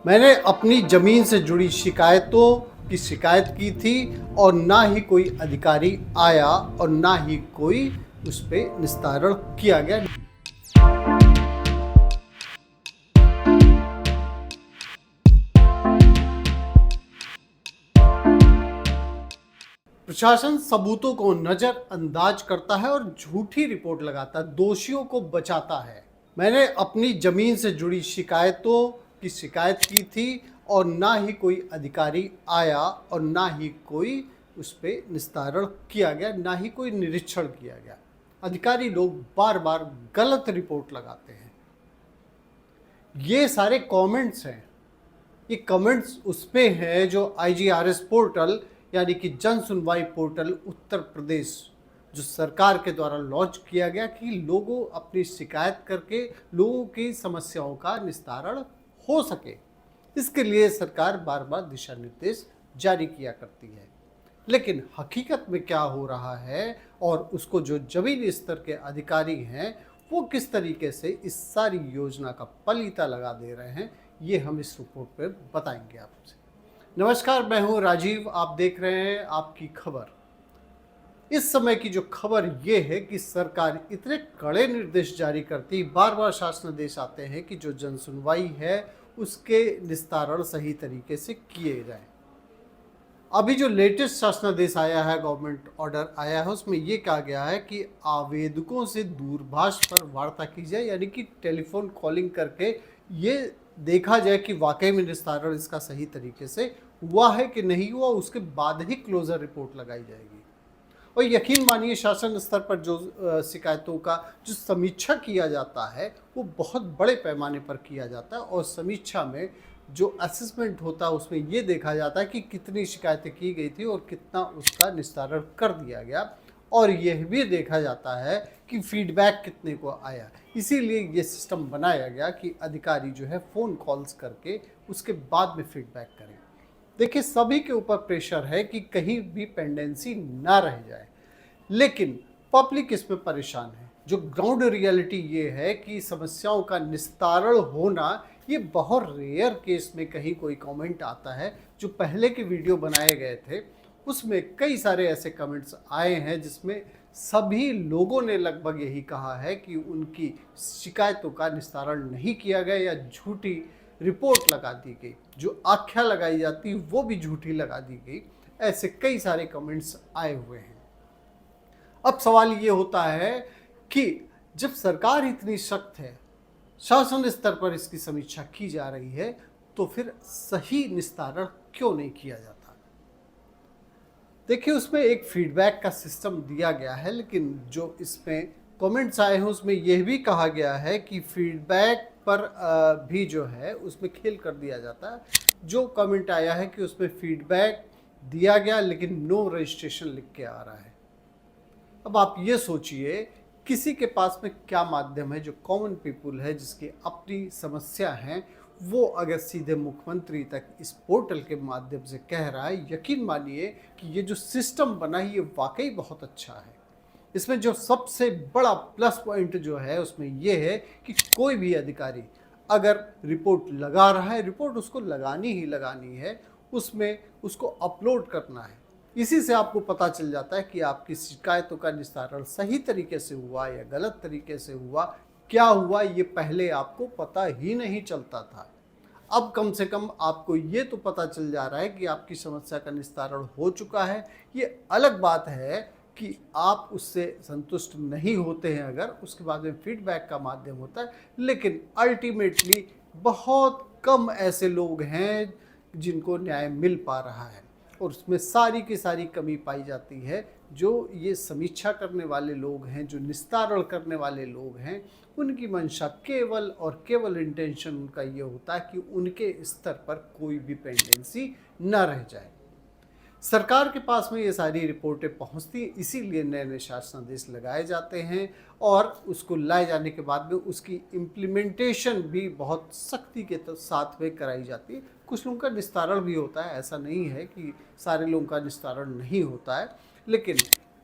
मैंने अपनी ज़मीन से जुड़ी शिकायतों की शिकायत की थी और ना ही कोई अधिकारी आया और ना ही कोई उस पे निस्तारण किया गया। प्रशासन सबूतों को नज़रअंदाज करता है और झूठी रिपोर्ट लगाता है, दोषियों को बचाता है। मैंने अपनी ज़मीन से जुड़ी शिकायतों की शिकायत की थी और ना ही कोई अधिकारी आया और ना ही कोई उस पे निस्तारण किया गया, ना ही कोई निरीक्षण किया गया। अधिकारी लोग बार बार गलत रिपोर्ट लगाते हैं। ये सारे कमेंट्स हैं, ये कमेंट्स उस पे हैं जो IGRS पोर्टल यानी कि जन सुनवाई पोर्टल उत्तर प्रदेश जो सरकार के द्वारा लॉन्च किया गया कि लोगों अपनी शिकायत करके लोगों की समस्याओं का निस्तारण हो सके। इसके लिए सरकार बार बार दिशा निर्देश जारी किया करती है, लेकिन हकीकत में क्या हो रहा है और उसको जो जमीनी स्तर के अधिकारी हैं वो किस तरीके से इस सारी योजना का पलीता लगा दे रहे हैं, ये हम इस रिपोर्ट पर बताएंगे आपसे। नमस्कार, मैं हूं राजीव, आप देख रहे हैं आपकी खबर। इस समय की जो खबर ये है कि सरकार इतने कड़े निर्देश जारी करती, बार बार शासनादेश आते हैं कि जो जन सुनवाई है उसके निस्तारण सही तरीके से किए जाए। अभी जो लेटेस्ट शासनादेश आया है, गवर्नमेंट ऑर्डर आया है, उसमें ये कहा गया है कि आवेदकों से दूरभाष पर वार्ता की जाए, यानी कि टेलीफोन कॉलिंग करके ये देखा जाए कि वाकई में निस्तारण इसका सही तरीके से हुआ है कि नहीं हुआ, उसके बाद ही क्लोजर रिपोर्ट लगाई जाएगी। और यकीन मानिए शासन स्तर पर जो शिकायतों का जो समीक्षा किया जाता है वो बहुत बड़े पैमाने पर किया जाता है और समीक्षा में जो असेसमेंट होता है उसमें ये देखा जाता है कि कितनी शिकायतें की गई थी और कितना उसका निस्तारण कर दिया गया, और यह भी देखा जाता है कि फीडबैक कितने को आया। इसीलिए ये सिस्टम बनाया गया कि अधिकारी जो है फ़ोन कॉल्स करके उसके बाद में फीडबैक करें। देखिए, सभी के ऊपर प्रेशर है कि कहीं भी पेंडेंसी ना रह जाए, लेकिन पब्लिक इसमें परेशान है। जो ग्राउंड रियलिटी ये है कि समस्याओं का निस्तारण होना ये बहुत रेयर केस में कहीं कोई कमेंट आता है। जो पहले के वीडियो बनाए गए थे उसमें कई सारे ऐसे कमेंट्स आए हैं जिसमें सभी लोगों ने लगभग यही कहा है कि उनकी शिकायतों का निस्तारण नहीं किया गया या झूठी रिपोर्ट लगा दी गई, जो आख्या लगाई जाती वो भी झूठी लगा दी गई। ऐसे कई सारे कमेंट्स आए हुए हैं। अब सवाल ये होता है कि जब सरकार इतनी सख्त है, शासन स्तर पर इसकी समीक्षा की जा रही है, तो फिर सही निस्तारण क्यों नहीं किया जाता? देखिए, उसमें एक फीडबैक का सिस्टम दिया गया है, लेकिन जो इसमें कमेंट्स आए हैं उसमें यह भी कहा गया है कि फीडबैक पर भी जो है उसमें खेल कर दिया जाता है। जो कमेंट आया है कि उसमें फीडबैक दिया गया लेकिन नो रजिस्ट्रेशन लिख के आ रहा है। अब आप ये सोचिए, किसी के पास में क्या माध्यम है, जो कॉमन पीपुल है जिसकी अपनी समस्या है, वो अगर सीधे मुख्यमंत्री तक इस पोर्टल के माध्यम से कह रहा है, यकीन मानिए कि ये जो सिस्टम बना है ये वाकई बहुत अच्छा है। इसमें जो सबसे बड़ा प्लस पॉइंट जो है उसमें ये है कि कोई भी अधिकारी अगर रिपोर्ट लगा रहा है, रिपोर्ट उसको लगानी ही लगानी है, उसमें उसको अपलोड करना है। इसी से आपको पता चल जाता है कि आपकी शिकायतों का निस्तारण सही तरीके से हुआ या गलत तरीके से हुआ, क्या हुआ ये पहले आपको पता ही नहीं चलता था। अब कम से कम आपको ये तो पता चल जा रहा है कि आपकी समस्या का निस्तारण हो चुका है। ये अलग बात है कि आप उससे संतुष्ट नहीं होते हैं, अगर उसके बाद में फीडबैक का माध्यम होता है, लेकिन अल्टीमेटली बहुत कम ऐसे लोग हैं जिनको न्याय मिल पा रहा है और उसमें सारी की सारी कमी पाई जाती है। जो ये समीक्षा करने वाले लोग हैं, जो निस्तारण करने वाले लोग हैं, उनकी मंशा केवल और केवल इंटेंशन उनका ये होता है कि उनके स्तर पर कोई भी पेंडेंसी न रह जाए। सरकार के पास में ये सारी रिपोर्टें पहुंचती हैं, इसीलिए नए नए शासनादेश लगाए जाते हैं और उसको लाए जाने के बाद में उसकी इम्प्लीमेंटेशन भी बहुत सख्ती के साथ में कराई जाती है। कुछ लोगों का निस्तारण भी होता है, ऐसा नहीं है कि सारे लोगों का निस्तारण नहीं होता है, लेकिन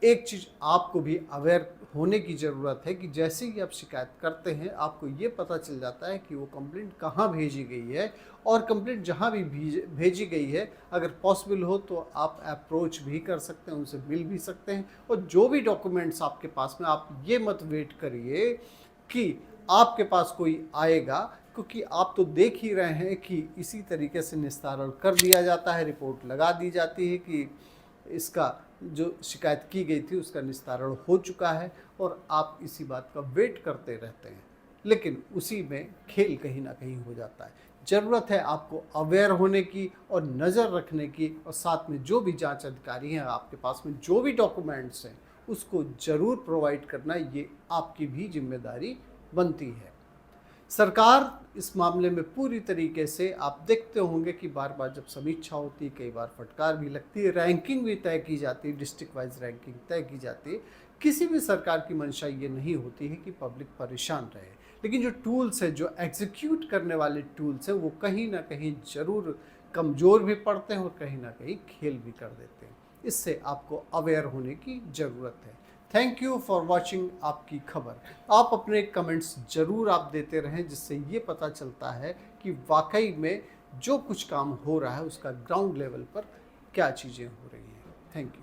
एक चीज़ आपको भी अवेयर होने की ज़रूरत है कि जैसे ही आप शिकायत करते हैं आपको ये पता चल जाता है कि वो कंप्लेंट कहाँ भेजी गई है, और कंप्लेंट जहाँ भी भेजी गई है अगर पॉसिबल हो तो आप अप्रोच भी कर सकते हैं, उनसे मिल भी सकते हैं। और जो भी डॉक्यूमेंट्स आपके पास में, आप ये मत वेट करिए कि आपके पास कोई आएगा, क्योंकि आप तो देख ही रहे हैं कि इसी तरीके से निस्तारण कर दिया जाता है, रिपोर्ट लगा दी जाती है कि इसका जो शिकायत की गई थी उसका निस्तारण हो चुका है, और आप इसी बात का वेट करते रहते हैं। लेकिन उसी में खेल कहीं ना कहीं हो जाता है। ज़रूरत है आपको अवेयर होने की और नज़र रखने की, और साथ में जो भी जांच अधिकारी हैं आपके पास में जो भी डॉक्यूमेंट्स हैं उसको ज़रूर प्रोवाइड करना, ये आपकी भी जिम्मेदारी बनती है। सरकार इस मामले में पूरी तरीके से, आप देखते होंगे कि बार बार जब समीक्षा होती है कई बार फटकार भी लगती है, रैंकिंग भी तय की जाती है, डिस्ट्रिक्ट वाइज रैंकिंग तय की जाती है। किसी भी सरकार की मंशा ये नहीं होती है कि पब्लिक परेशान रहे, लेकिन जो टूल्स है, जो एग्जीक्यूट करने वाले टूल्स हैं, वो कहीं ना कहीं ज़रूर कमज़ोर भी पड़ते हैं और कहीं ना कहीं खेल भी कर देते हैं। इससे आपको अवेयर होने की ज़रूरत है। थैंक यू फॉर वॉचिंग आपकी खबर। आप अपने कमेंट्स ज़रूर आप देते रहें, जिससे ये पता चलता है कि वाकई में जो कुछ काम हो रहा है उसका ग्राउंड लेवल पर क्या चीज़ें हो रही हैं। Thank you.